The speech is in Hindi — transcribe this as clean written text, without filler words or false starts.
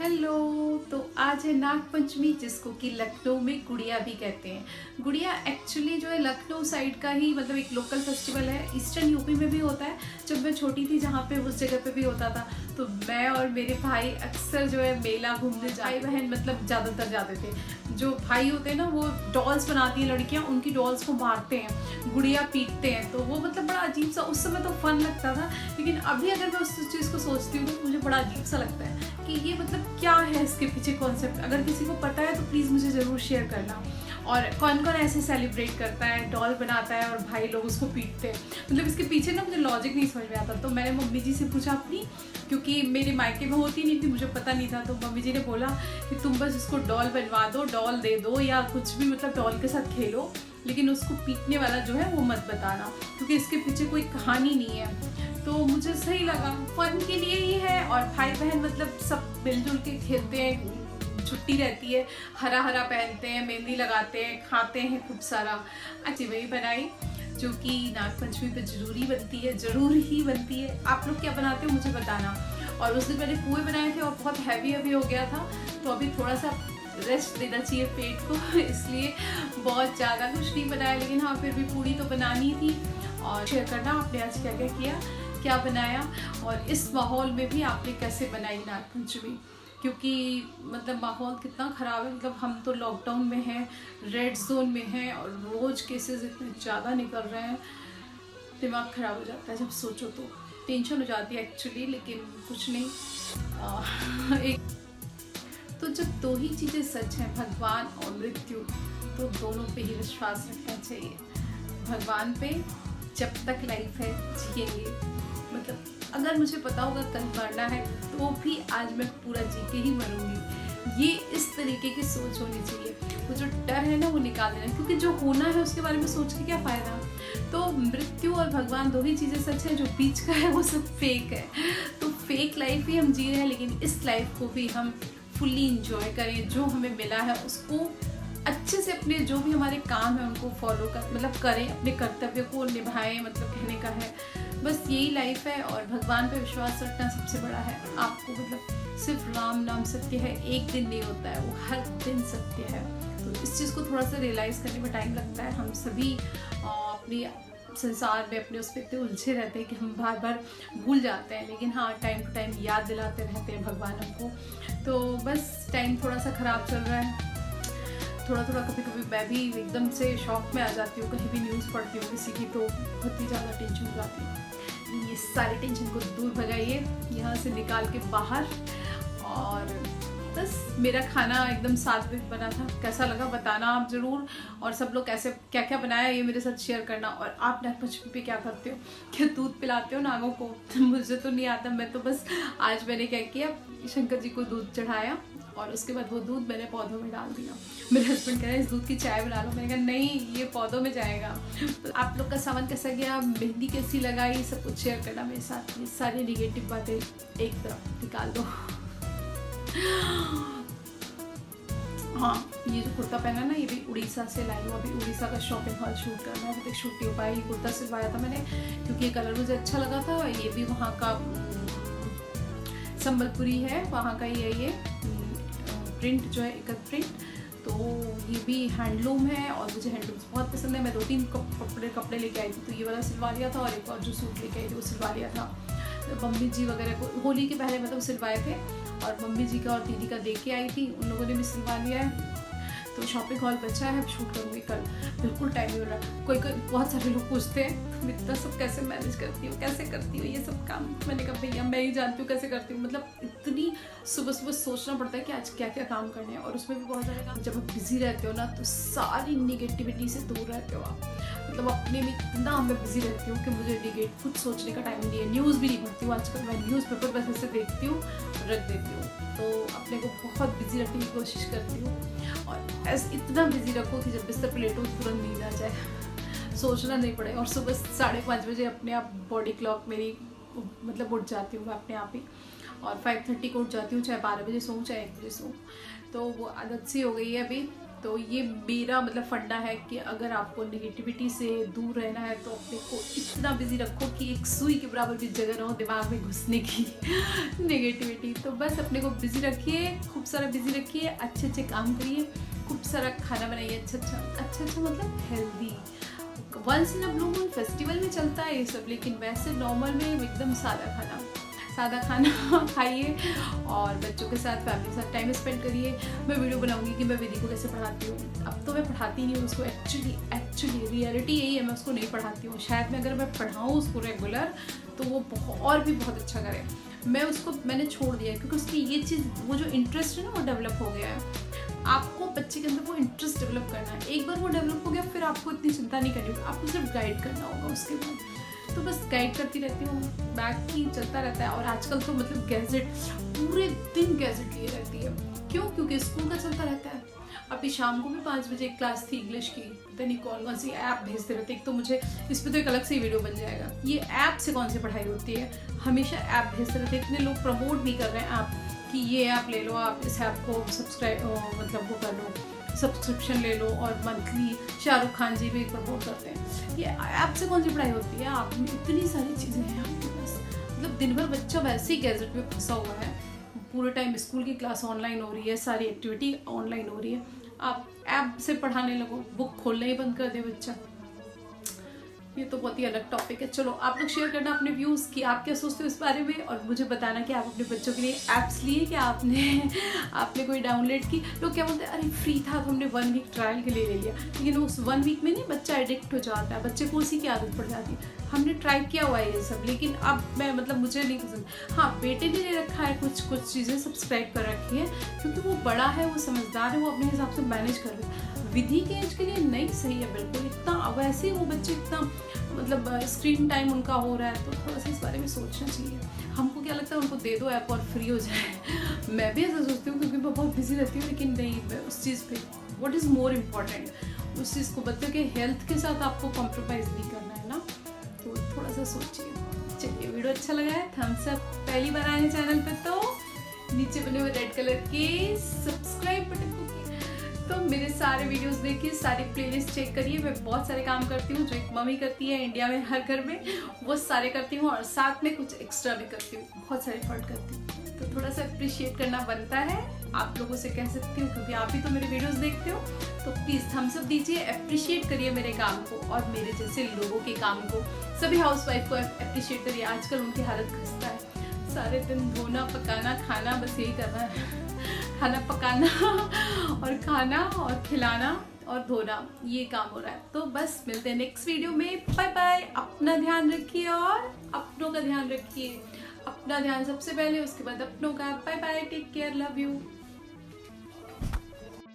हेलो। तो आज है नाग पंचमी, जिसको कि लखनऊ में गुड़िया भी कहते हैं। गुड़िया एक्चुअली जो है लखनऊ साइड का ही मतलब एक लोकल फेस्टिवल है। ईस्टर्न यूपी में भी होता है। जब मैं छोटी थी जहाँ पे उस जगह पे भी होता था, तो मैं और मेरे भाई अक्सर जो है मेला घूमने भाई बहन मतलब ज़्यादातर जाते थे। जो भाई होते हैं ना, वो डॉल्स बनाती हैं लड़कियाँ, उनकी डॉल्स को मारते हैं, गुड़िया पीटते हैं। तो वो मतलब बड़ा अजीब सा उस समय तो फन लगता था, लेकिन अभी अगर मैं उस चीज़ को सोचती हूँ तो मुझे बड़ा अजीब सा लगता है कि ये मतलब क्या है इसके पीछे कॉन्सेप्ट। अगर किसी को पता है तो प्लीज़ मुझे ज़रूर शेयर करना। और कौन कौन ऐसे सेलिब्रेट करता है, डॉल बनाता है और भाई लोग उसको पीटते हैं। मतलब इसके पीछे ना मुझे लॉजिक नहीं समझ में आता। तो मैंने मम्मी जी से पूछा अपनी, क्योंकि मेरे मायके में होती नहीं थी, मुझे पता नहीं था। तो मम्मी जी ने बोला कि तुम बस इसको डॉल बनवा दो, डॉल दे दो या कुछ भी, मतलब डॉल के साथ खेलो, लेकिन उसको पीटने वाला जो है वो मत बताना, क्योंकि इसके पीछे कोई कहानी नहीं है। तो मुझे सही लगा, फन के लिए ही है। और भाई बहन मतलब सब मिलजुल के खेलते हैं, छुट्टी रहती है, हरा हरा पहनते हैं, मेहंदी लगाते हैं, खाते हैं खूब सारा। अच्छी वही बनाई जो कि नाग पंचमी पे जरूर ही बनती है। आप लोग क्या बनाते हो मुझे बताना। और उस दिन मैंने पुए बनाए थे और बहुत हैवी हो गया था, तो अभी थोड़ा सा रेस्ट देना चाहिए पेट को, इसलिए बहुत ज़्यादा कुछ नहीं बनाया। लेकिन हाँ, फिर भी पूड़ी तो बनानी थी। और शेयर करना आपने आज क्या क्या किया, क्या बनाया, और इस माहौल में भी आपने कैसे बनाई नाग पंचमी। क्योंकि मतलब माहौल कितना ख़राब है। मतलब हम तो लॉकडाउन में हैं, रेड जोन में हैं, और रोज़ केसेस इतने ज़्यादा निकल रहे हैं, दिमाग ख़राब हो जाता है जब सोचो तो। टेंशन हो जाती है एक्चुअली, लेकिन कुछ नहीं। एक तो जब दो ही चीज़ें सच हैं, भगवान और मृत्यु, तो दोनों पे ही विश्वास रखना चाहिए। भगवान पे जब तक लाइफ है जिएंगे। मतलब अगर मुझे पता होगा कल मरना है, तो भी आज मैं पूरा जी के ही मरूंगी। ये इस तरीके की सोच होनी चाहिए। वो जो डर है ना, वो निकाल देना, क्योंकि जो होना है उसके बारे में सोच के क्या फ़ायदा। तो मृत्यु और भगवान दो ही चीज़ें सच है, जो बीच का है वो सब फेक है। तो फेक लाइफ ही हम जी रहे हैं, लेकिन इस लाइफ को भी हम फुल्ली इंजॉय करें। जो हमें मिला है उसको अच्छे से, अपने जो भी हमारे काम है उनको फॉलो कर मतलब करें, अपने कर्तव्य को निभाएं, मतलब कहने का है बस यही लाइफ है। और भगवान पे विश्वास रखना सबसे बड़ा है। आपको मतलब सिर्फ राम नाम सत्य है, एक दिन नहीं होता है, वो हर दिन सत्य है। तो इस चीज़ को थोड़ा सा रियलाइज़ करने में टाइम लगता है। हम सभी अपनी संसार में अपने उस पर इतने उलझे रहते हैं कि हम बार बार भूल जाते हैं, लेकिन हाँ, टाइम टू टाइम याद दिलाते रहते हैं भगवान हमको। तो बस टाइम थोड़ा सा ख़राब चल रहा है, थोड़ा कभी कभी मैं भी एकदम से शॉक में आ जाती हूँ। कहीं भी न्यूज़ पढ़ती हूँ किसी की, तो बहुत ही ज़्यादा टेंशन हो जाती है। ये सारी टेंशन को दूर भगाइए, यहाँ से निकाल के बाहर। और बस मेरा खाना एकदम सात्विक बना था, कैसा लगा बताना आप ज़रूर। और सब लोग कैसे क्या क्या बनाया ये मेरे साथ शेयर करना। और आप नाग पंचमी पे क्या करते हो, क्या दूध पिलाते हो नागों को? मुझे तो नहीं आता। मैं तो बस आज मैंने क्या किया, शंकर जी को दूध चढ़ाया और उसके बाद वो दूध मैंने पौधों में डाल दिया। मेरे हस्बैंड कह रहे हैं इस दूध की चाय बना लो। मैंने कहा नहीं, ये पौधों में जाएगा। तो आप लोग का सामान कैसा गया, मेहंदी कैसी लगाई, सब कुछ शेयर करना मेरे साथ। ये सारी निगेटिव बातें एक तरफ निकाल दो। हाँ, ये जो कुर्ता पहना ना, ये भी उड़ीसा से लाई हूँ। अभी उड़ीसा का शॉपिंग हॉल शूट करना है, अभी तक शूट नहीं हो पाया। ये कुर्ता सिलवाया था मैंने, क्योंकि ये कलर मुझे अच्छा लगा था। ये भी वहाँ का संबलपुरी है, वहाँ का ही है ये प्रिंट जो है, एकत प्रिंट। तो ये भी हैंडलूम है और मुझे हैंडलूम बहुत पसंद है। मैं 2-3 कपड़े लेके आई थी, तो ये वाला सिलवा लिया था, और एक और जो सूट लेके आई थी वो सिलवा लिया था। तो मम्मी जी वगैरह को होली के पहले मतलब सिलवाए थे, और मम्मी जी का और दीदी का दे के आई थी, उन लोगों ने भी सिलवा लिया है। तो शॉपिंग हॉल बचा है, शूट करूँगी कल। बिल्कुल टाइम नहीं हो रहा। कोई बहुत सारे लोग पूछते हैं तुम इतना सब कैसे मैनेज करती हो, कैसे करती हो ये सब काम। मैंने कहा भैया मैं ही जानती हूँ कैसे करती हूँ। मतलब इतनी सुबह सोचना पड़ता है कि आज क्या क्या काम करने हैं, और उसमें भी बहुत सारे काम। जब आप बिजी रहते हो ना, तो सारी निगेटिविटी से दूर रहते हो आप। मतलब अपने में इतना मैं बिजी रहती हूँ कि मुझे कुछ सोचने का टाइम नहीं है। न्यूज़ भी नहीं पढ़ती हूँ आजकल, मैं न्यूज़पेपर बस ऐसे देखती हूँ, रख देती हूँ। तो अपने को बहुत बिजी रखने की कोशिश करती हूँ, और ऐसे इतना बिजी रखो कि जब बिस्तर पे लेटो तुरंत नींद आ जाए, सोचना नहीं पड़े। और सुबह 5:30 बजे अपने आप बॉडी क्लॉक मेरी मतलब उठ जाती हूँ मैं अपने आप ही। और 5:30 को उठ जाती हूँ, चाहे 12 बजे सोऊँ चाहे 1 बजे सोऊँ। तो वो आदत सी हो गई है अभी। तो ये मेरा मतलब फंडा है कि अगर आपको नेगेटिविटी से दूर रहना है तो अपने को इतना बिजी रखो कि एक सुई के बराबर भी जगह ना हो दिमाग में घुसने की नेगेटिविटी। तो बस अपने को बिजी रखिए, खूब सारा बिजी रखिए, अच्छे अच्छे काम करिए, खूब सारा खाना बनाइए, अच्छा मतलब healthy. Once in a blue moon festival में चलता है ये सब, लेकिन वैसे नॉर्मल में एकदम सादा खाना खाइए और बच्चों के साथ फैमिली के साथ टाइम स्पेंड करिए। मैं वीडियो बनाऊंगी कि मैं विधि को कैसे पढ़ाती हूँ। अब तो मैं पढ़ाती नहीं हूँ उसको, एक्चुअली रियलिटी यही है, मैं उसको नहीं पढ़ाती हूँ। शायद मैं अगर मैं पढ़ाऊँ उसको रेगुलर तो वो और भी बहुत अच्छा करे। मैंने छोड़ दिया क्योंकि उसकी ये चीज़, वो जो इंटरेस्ट है ना वो डेवलप हो गया है। आपको बच्चे के अंदर वो इंटरेस्ट डेवलप करना है, एक बार वो डेवलप हो गया फिर आपको इतनी चिंता नहीं करनी होगी, आपको सिर्फ गाइड करना होगा उसके बाद। तो बस गाइड करती रहती हूँ, बैक ही चलता रहता है। और आजकल तो मतलब गैजेट, पूरे दिन गैजेट लिए रहती है। क्यों? क्योंकि स्कूल का चलता रहता है। अभी शाम को भी 5 बजे एक क्लास थी इंग्लिश की, पता नहीं कौन सी ऐप भेजते रहते। एक तो मुझे इस पर तो एक अलग से वीडियो बन जाएगा, ये ऐप से कौन सी पढ़ाई होती है, हमेशा ऐप भेजते रहते। इतने लोग प्रमोट भी कर रहे हैं ऐप कि ये ऐप ले लो, आप इस ऐप को मतलब वो कर लो, सब्सक्रिप्शन ले लो, और मंथली शाहरुख खान जी भी प्रमोट करते हैं। ये ऐप से कौन सी पढ़ाई होती है? आप में इतनी सारी चीज़ें हैं आपके पास। मतलब दिन भर बच्चा वैसे ही गैजेट में फंसा हुआ है, पूरे टाइम स्कूल की क्लास ऑनलाइन हो रही है, सारी एक्टिविटी ऑनलाइन हो रही है, आप ऐप से पढ़ाने लगो, बुक खोलना ही बंद कर दे बच्चा। ये तो बहुत ही अलग टॉपिक है। चलो आप लोग शेयर करना अपने व्यूज़ कि आप क्या सोचते हो इस बारे में, और मुझे बताना कि आप अपने बच्चों के लिए ऐप्स लिए कि आपने कोई डाउनलोड की। लोग क्या बोलते हैं, अरे फ्री था तो हमने 1 वीक ट्रायल के लिए ले लिया, लेकिन उस 1 वीक में नहीं बच्चा एडिक्ट हो जाता है, बच्चे को उसी की आदत पड़ जाती है। हमने ट्राई किया हुआ है ये सब, लेकिन अब मैं मतलब मुझे नहीं पसंद। हाँ, बेटे ने ले रखा है, कुछ चीज़ें सब्सक्राइब कर रखी है क्योंकि वो बड़ा है, वो समझदार है, वो अपने हिसाब से मैनेज कर रहा है। विधि के एज के लिए नहीं सही है बिल्कुल। इतना वैसे वो बच्चे इतना मतलब स्क्रीन टाइम उनका हो रहा है, तो थोड़ा सा इस बारे में सोचना चाहिए। हमको क्या लगता है, उनको दे दो ऐप और फ्री हो जाए। मैं भी ऐसा सोचती हूँ क्योंकि मैं बहुत बिजी रहती हूँ, लेकिन नहीं, मैं उस चीज़ पे व्हाट इज़ मोर इम्पॉर्टेंट, उस चीज़ को बच्चों के हेल्थ के साथ आपको कॉम्प्रोमाइज़ नहीं करना है ना, तो थोड़ा सा सोचिए। चलिए, वीडियो अच्छा लगा है, थम्स अप। पहली बार आए हैं चैनल पे तो नीचे बने हुए रेड कलर के सब्सक्राइब बटन को, तो मेरे सारे वीडियोस देखिए, सारी प्लेलिस्ट चेक करिए। मैं बहुत सारे काम करती हूँ जो एक मम्मी करती है इंडिया में हर घर में, वो सारे करती हूँ, और साथ में कुछ एक्स्ट्रा भी करती हूँ, बहुत सारे एफर्ट करती हूँ। तो थोड़ा सा अप्रिशिएट करना बनता है, आप लोगों से कह सकती हूँ क्योंकि आप ही तो मेरे वीडियोस देखते हो। तो प्लीज़ थम्स अप दीजिए, अप्रिशिएट करिए मेरे काम को और मेरे जैसे लोगों के काम को। सभी हाउसवाइफ को अप्रिशिएट करिए, आजकल उनकी हालत खस्ता है, सारे दिन धोना, पकाना, खाना, बस यही करना है। खाना पकाना और खाना और खिलाना और धोना, ये काम हो रहा है। तो बस मिलते हैं नेक्स्ट वीडियो में। Bye bye. अपना ध्यान रखिए और अपनों का ध्यान रखिए। अपना ध्यान सबसे पहले, उसके बाद अपनों का। Bye bye, take care, love you.